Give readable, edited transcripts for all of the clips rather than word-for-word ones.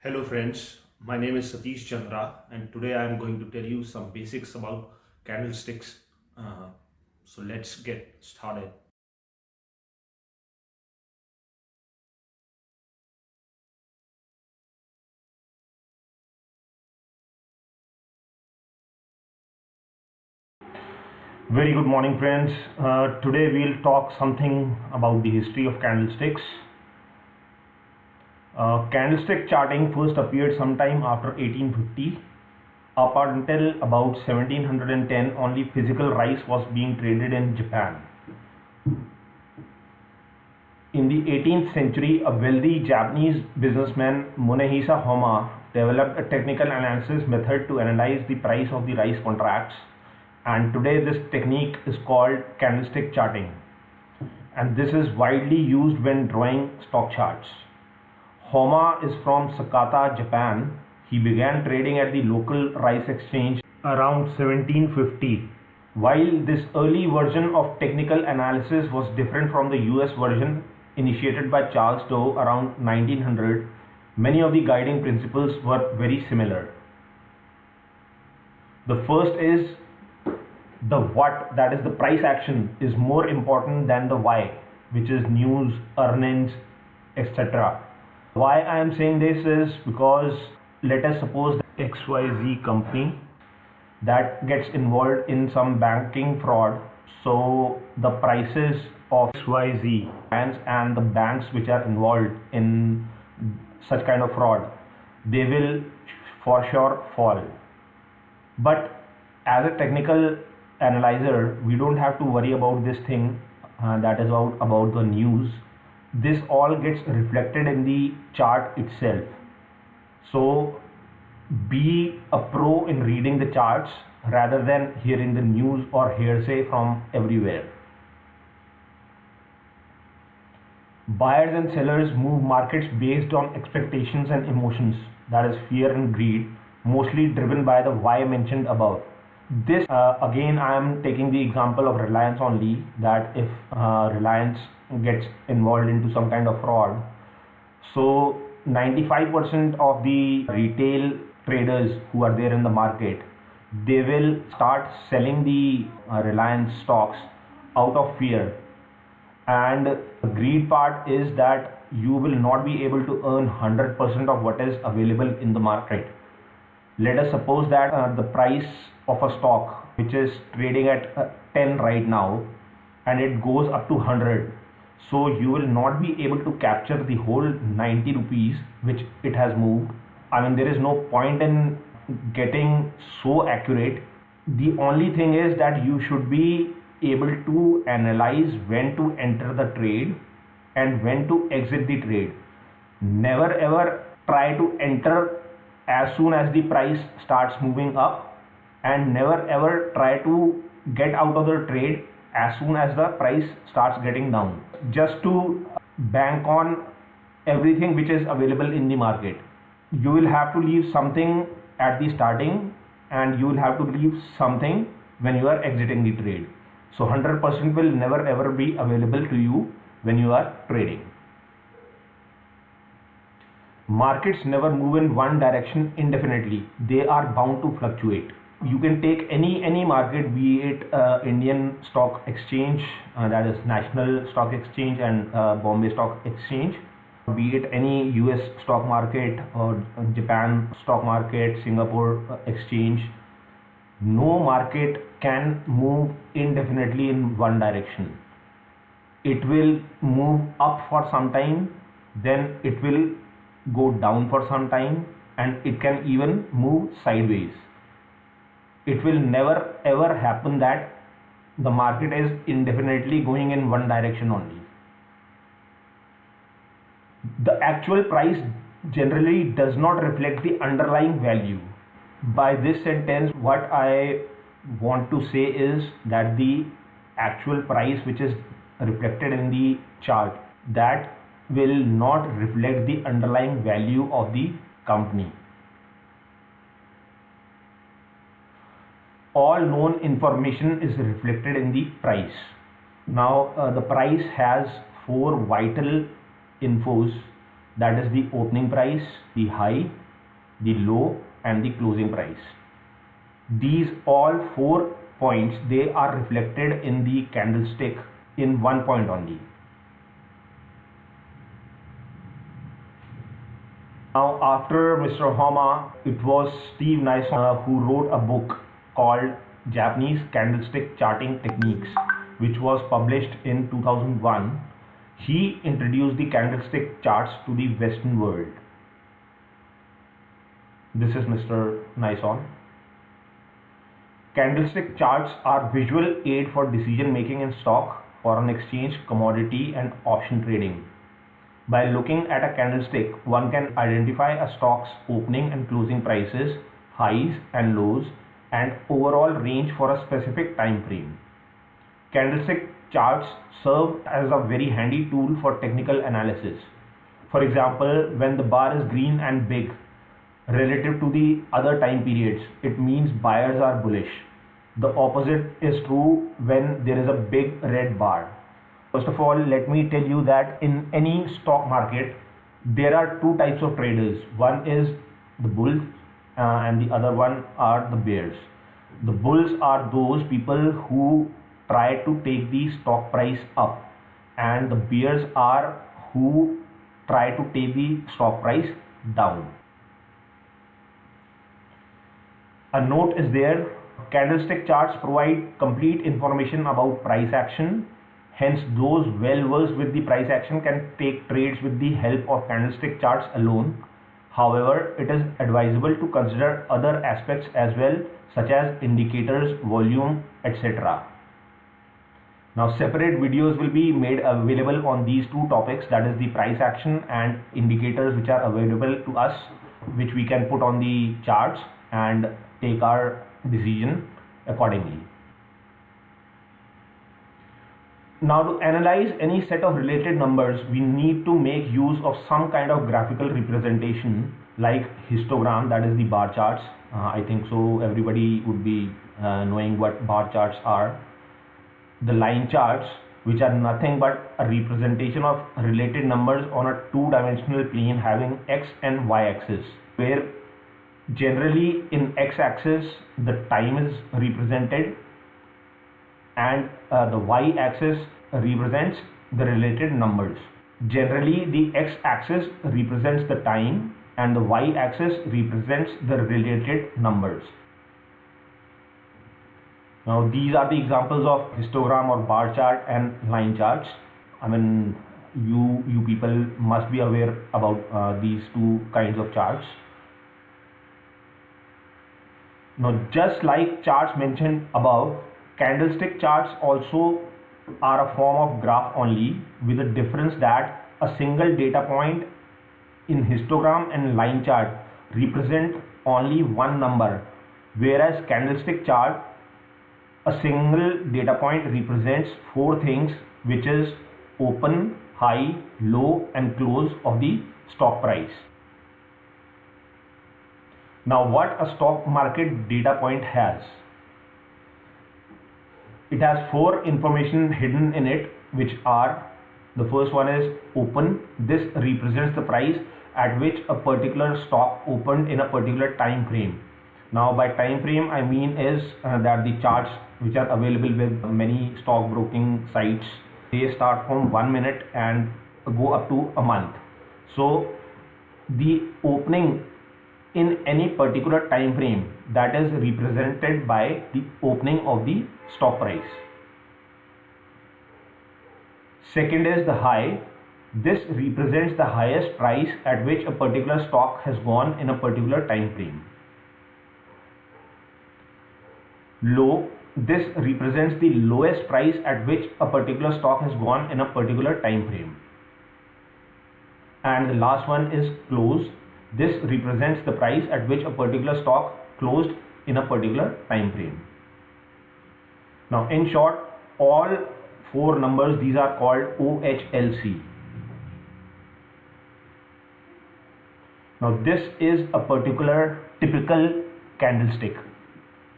Hello friends, my name is Satish Chandra and today I am going to tell you some basics about candlesticks. So let's get started. Very good morning friends. Today we'll talk something about the history of candlesticks. Candlestick charting first appeared sometime after 1850. Up until about 1710 only physical rice was being traded in Japan. In the 18th century, a wealthy Japanese businessman, Munehisa Homa, developed a technical analysis method to analyze the price of the rice contracts, and today this technique is called candlestick charting, and this is widely used when drawing stock charts. Homa is from Sakata, Japan. He began trading at the local rice exchange around 1750. While this early version of technical analysis was different from the US version initiated by Charles Dow around 1900, many of the guiding principles were very similar. The first is the what, that is the price action, is more important than the why, which is news, earnings, etc. Why I am saying this is because let us suppose XYZ company that gets involved in some banking fraud. So the prices of XYZ and the banks which are involved in such kind of fraud, they will for sure fall. But as a technical analyzer, we don't have to worry about this thing, that is about the news. This all gets reflected in the chart itself. So be a pro in reading the charts rather than hearing the news or hearsay from everywhere. Buyers and sellers move markets based on expectations and emotions, that is fear and greed, mostly driven by the why mentioned above. This again I am taking the example of Reliance only, that if Reliance gets involved into some kind of fraud, so 95% of the retail traders who are there in the market, they will start selling the Reliance stocks out of fear. And the greed part is that you will not be able to earn 100% of what is available in the market. Let us suppose that the price of a stock which is trading at 10 right now, and it goes up to 100, so you will not be able to capture the whole 90 rupees which it has moved. I mean, there is no point in getting so accurate. The only thing is that you should be able to analyze when to enter the trade and when to exit the trade. Never ever try to enter as soon as the price starts moving up, and never ever try to get out of the trade as soon as the price starts getting down, just to bank on everything which is available in the market. You will have to leave something at the starting, and you will have to leave something when you are exiting the trade. So 100% will never ever be available to you when you are trading. Markets never move in one direction indefinitely. They are bound to fluctuate. You can take any market, be it Indian Stock Exchange, that is National Stock Exchange, and Bombay Stock Exchange, be it any US stock market or Japan stock market, Singapore exchange. No market can move indefinitely in one direction. It will move up for some time, then it will go down for some time, and it can even move sideways. It will never ever happen that the market is indefinitely going in one direction only. The actual price generally does not reflect the underlying value. By this sentence, what I want to say is that the actual price which is reflected in the chart, that will not reflect the underlying value of the company. All known information is reflected in the price. Now the price has four vital infos, that is the opening price, the high, the low, and the closing price. These all 4 points, they are reflected in the candlestick in one point only. Now, after Mr. Homa, it was Steve Nyson who wrote a book called Japanese Candlestick Charting Techniques, which was published in 2001. He introduced the candlestick charts to the Western world. This is Mr. Nyson. Candlestick charts are visual aid for decision making in stock, foreign exchange, commodity, and option trading. By looking at a candlestick, one can identify a stock's opening and closing prices, highs and lows, and overall range for a specific time frame. Candlestick charts serve as a very handy tool for technical analysis. For example, when the bar is green and big relative to the other time periods, it means buyers are bullish. The opposite is true when there is a big red bar. First of all, let me tell you that in any stock market, there are two types of traders. One is the bulls and the other one are the bears. The bulls are those people who try to take the stock price up, and the bears are who try to take the stock price down. A note is there. Candlestick charts provide complete information about price action. Hence, those well versed with the price action can take trades with the help of candlestick charts alone. However, it is advisable to consider other aspects as well, such as indicators, volume, etc. Now, separate videos will be made available on these two topics, that is the price action and indicators, which are available to us, which we can put on the charts and take our decision accordingly. Now, to analyze any set of related numbers, we need to make use of some kind of graphical representation like histogram, that is the bar charts. I think so everybody would be knowing what bar charts are. The line charts, which are nothing but a representation of related numbers on a two-dimensional plane having x and y axis, where generally in x axis the time is represented and the y axis represents the related numbers. Generally, the x axis represents the time and the y axis represents the related numbers. Now, these are the examples of histogram or bar chart and line charts. I mean, you people must be aware about these two kinds of charts. Now, just like charts mentioned above, candlestick charts also are a form of graph only, with the difference that a single data point in histogram and line chart represent only one number, whereas candlestick chart, a single data point represents four things, which is open, high, low, and close of the stock price. Now, what a stock market data point has? It has four information hidden in it, which are: the first one is open. This represents the price at which a particular stock opened in a particular time frame. Now, by time frame, I mean is that the charts which are available with many stock broking sites, they start from 1 minute and go up to a month. So, the opening in any particular time frame, that is represented by the opening of the stock price. Second is the high. This represents the highest price at which a particular stock has gone in a particular time frame. Low. This represents the lowest price at which a particular stock has gone in a particular time frame. And the last one is close. This represents the price at which a particular stock closed in a particular time frame. Now, in short, all four numbers, these are called OHLC. Now, this is a particular typical candlestick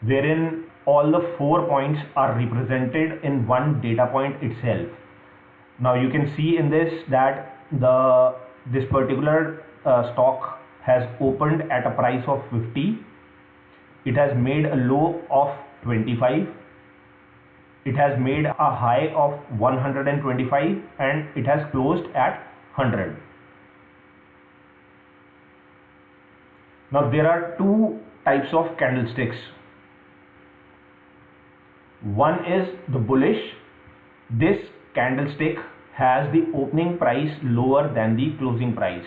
wherein all the 4 points are represented in one data point itself. Now, you can see in this that the this particular stock has opened at a price of 50. It has made a low of 25. It has made a high of 125 and it has closed at 100. Now there are two types of candlesticks. One is the bullish. This candlestick has the opening price lower than the closing price.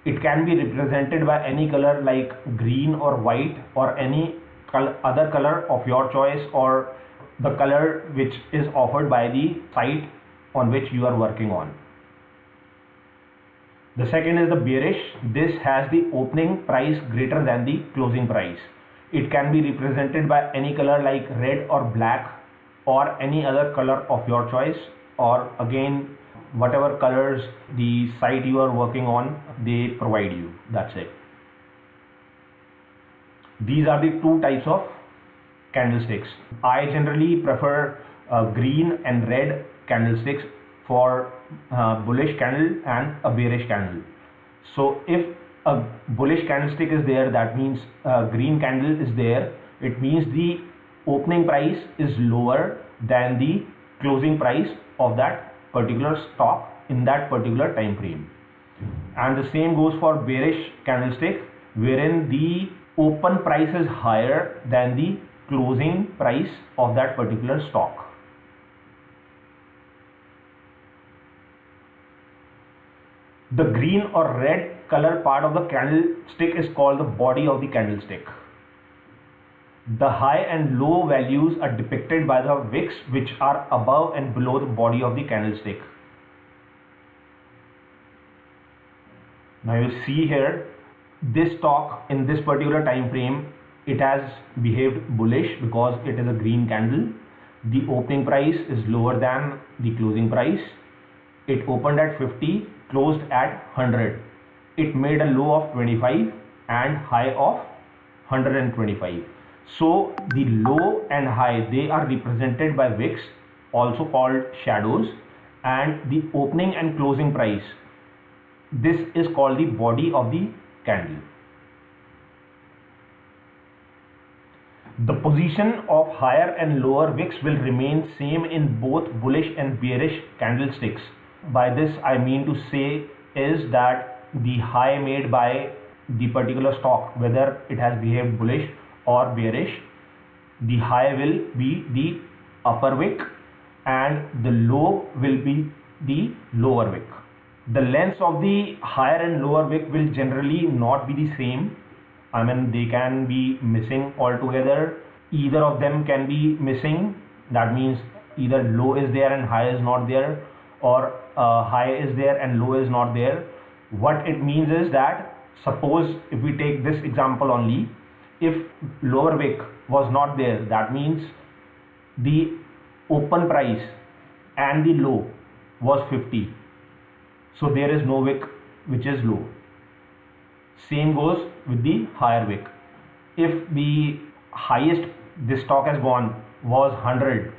It can be represented by any color like green or white or any other color of your choice, or the color which is offered by the site on which you are working on. The second is the bearish. This has the opening price greater than the closing price. It can be represented by any color like red or black or any other color of your choice, or again whatever colors the site you are working on they provide you. That's it. These are the two types of candlesticks. I generally prefer green and red candlesticks for bullish candle and a bearish candle. So if a bullish candlestick is there, that means green candle is there, it means the opening price is lower than the closing price of that particular stock in that particular time frame. And the same goes for bearish candlestick, wherein the open price is higher than the closing price of that particular stock. The green or red color part of the candlestick is called the body of the candlestick. The high and low values are depicted by the wicks which are above and below the body of the candlestick. Now you see here, this stock in this particular time frame, it has behaved bullish because it is a green candle. The opening price is lower than the closing price. It opened at 50, closed at 100. It made a low of 25 and high of 125. So the low and high, they are represented by wicks, also called shadows, and the opening and closing price, this is called the body of the candle. The position of higher and lower wicks will remain same in both bullish and bearish candlesticks. By this I mean to say is that the high made by the particular stock, whether it has behaved bullish or bearish, the high will be the upper wick and the low will be the lower wick. The lengths of the higher and lower wick will generally not be the same. I mean, they can be missing altogether. Either of them can be missing. That means either low is there and high is not there, or high is there and low is not there. What it means is that, suppose if we take this example only, if lower wick was not there, that means the open price and the low was 50. So there is no wick which is low. Same goes with the higher wick. If the highest this stock has gone was 100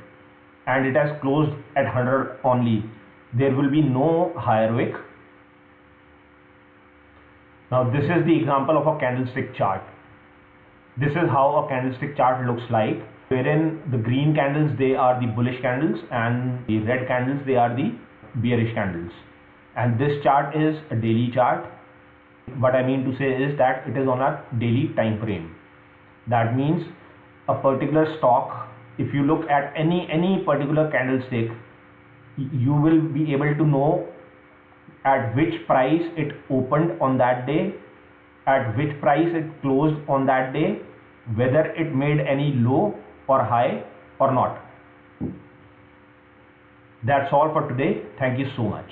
and it has closed at 100 only, there will be no higher wick. Now this is the example of a candlestick chart. This is how a candlestick chart looks like, wherein the green candles, they are the bullish candles, and the red candles, they are the bearish candles. And this chart is a daily chart. What I mean to say is that it is on a daily time frame. That means a particular stock, if you look at any particular candlestick, you will be able to know at which price it opened on that day, at which price it closed on that day, whether it made any low or high or not. That's all for today. Thank you so much.